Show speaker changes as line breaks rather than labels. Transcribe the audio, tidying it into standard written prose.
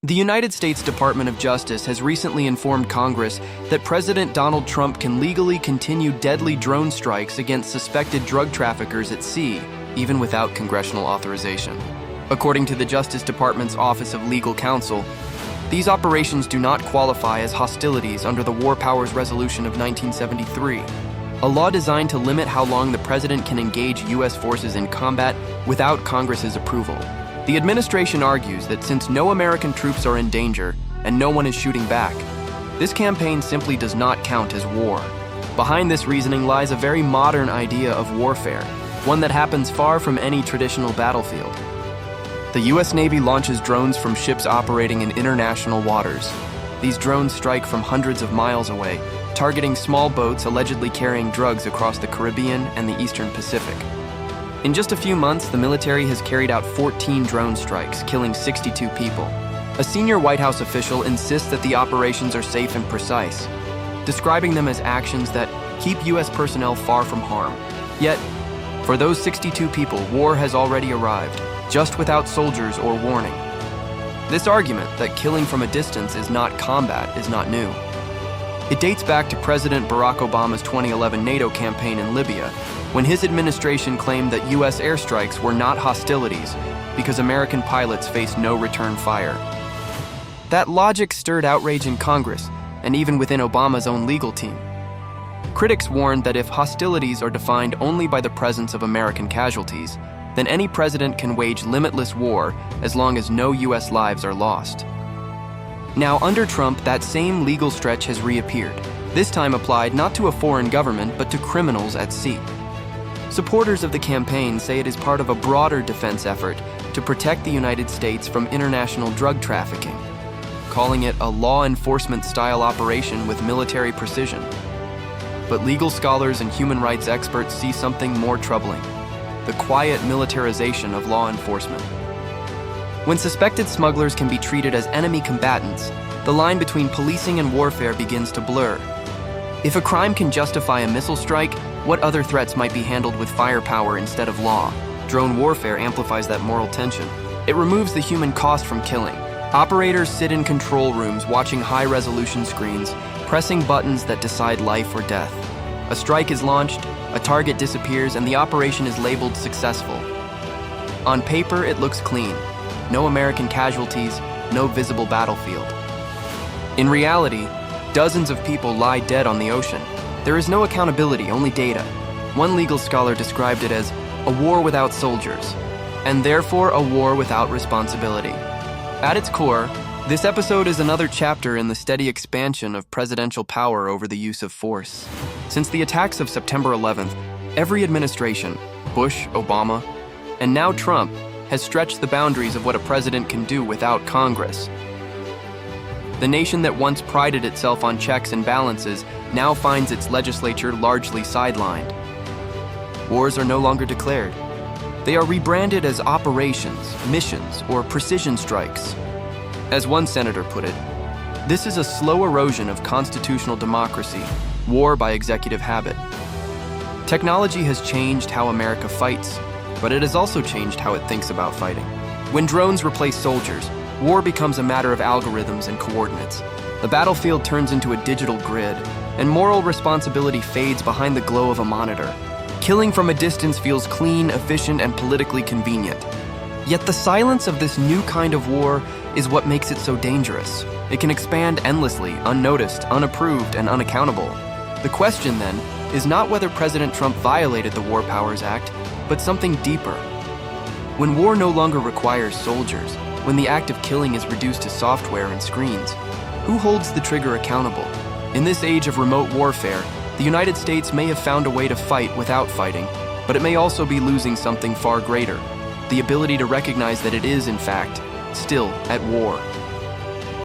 The United States Department of Justice has recently informed Congress that President Donald Trump can legally continue deadly drone strikes against suspected drug traffickers at sea, even without congressional authorization. According to the Justice Department's Office of Legal Counsel, these operations do not qualify as hostilities under the War Powers Resolution of 1973, a law designed to limit how long the president can engage U.S. forces in combat without Congress's approval. The administration argues that since no American troops are in danger and no one is shooting back, this campaign simply does not count as war. Behind this reasoning lies a very modern idea of warfare, one that happens far from any traditional battlefield. The U.S. Navy launches drones from ships operating in international waters. These drones strike from hundreds of miles away, targeting small boats allegedly carrying drugs across the Caribbean and the Eastern Pacific. In just a few months, the military has carried out 14 drone strikes, killing 62 people. A senior White House official insists that the operations are safe and precise, describing them as actions that keep U.S. personnel far from harm. Yet, for those 62 people, war has already arrived, just without soldiers or warning. This argument that killing from a distance is not combat is not new. It dates back to President Barack Obama's 2011 NATO campaign in Libya, when his administration claimed that U.S. airstrikes were not hostilities because American pilots faced no return fire. That logic stirred outrage in Congress and even within Obama's own legal team. Critics warned that if hostilities are defined only by the presence of American casualties, then any president can wage limitless war as long as no U.S. lives are lost. Now, under Trump, that same legal stretch has reappeared, this time applied not to a foreign government but to criminals at sea. Supporters of the campaign say it is part of a broader defense effort to protect the United States from international drug trafficking, calling it a law enforcement-style operation with military precision. But legal scholars and human rights experts see something more troubling: the quiet militarization of law enforcement. When suspected smugglers can be treated as enemy combatants, the line between policing and warfare begins to blur. If a crime can justify a missile strike, what other threats might be handled with firepower instead of law? Drone warfare amplifies that moral tension. It removes the human cost from killing. Operators sit in control rooms watching high-resolution screens, pressing buttons that decide life or death. A strike is launched, a target disappears, and the operation is labeled successful. On paper, it looks clean. No American casualties, no visible battlefield. In reality, dozens of people lie dead on the ocean. There is no accountability, only data. One legal scholar described it as a war without soldiers, and therefore a war without responsibility. At its core, this episode is another chapter in the steady expansion of presidential power over the use of force. Since the attacks of September 11th, every administration, Bush, Obama, and now Trump, has stretched the boundaries of what a president can do without Congress. The nation that once prided itself on checks and balances now finds its legislature largely sidelined. Wars are no longer declared. They are rebranded as operations, missions, or precision strikes. As one senator put it, this is a slow erosion of constitutional democracy, war by executive habit. Technology has changed how America fights, but it has also changed how it thinks about fighting. When drones replace soldiers, war becomes a matter of algorithms and coordinates. The battlefield turns into a digital grid, and moral responsibility fades behind the glow of a monitor. Killing from a distance feels clean, efficient, and politically convenient. Yet the silence of this new kind of war is what makes it so dangerous. It can expand endlessly, unnoticed, unapproved, and unaccountable. The question, then, is not whether President Trump violated the War Powers Act, but something deeper. When war no longer requires soldiers, when the act of killing is reduced to software and screens, who holds the trigger accountable? In this age of remote warfare, the United States may have found a way to fight without fighting, but it may also be losing something far greater: the ability to recognize that it is, in fact, still at war.